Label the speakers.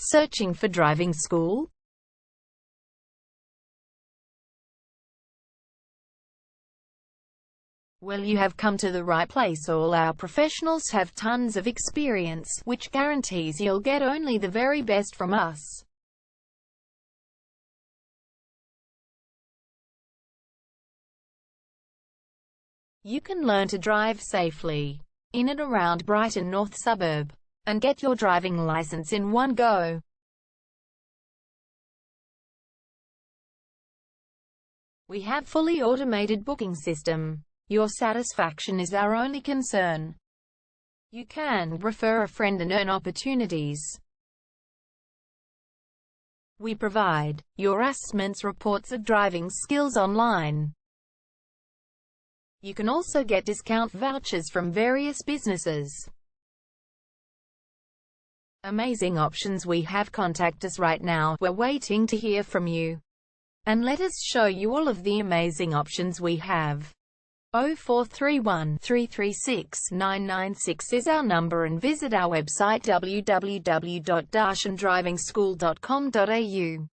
Speaker 1: Searching for driving school? Well, you have come to the right place. All our professionals have tons of experience, which guarantees you'll get only the very best from us. You can learn to drive safely in and around Brighton North suburb, and get your driving license in one go. We have fully automated booking system. Your satisfaction is our only concern. You can refer a friend and earn opportunities. We provide your assessments reports of driving skills online. You can also get discount vouchers from various businesses. Amazing options we have. Contact us right now. We're waiting to hear from you. And let us show you all of the amazing options we have. 0431 336 996 is our number, and visit our website www.darshandrivingschool.com.au.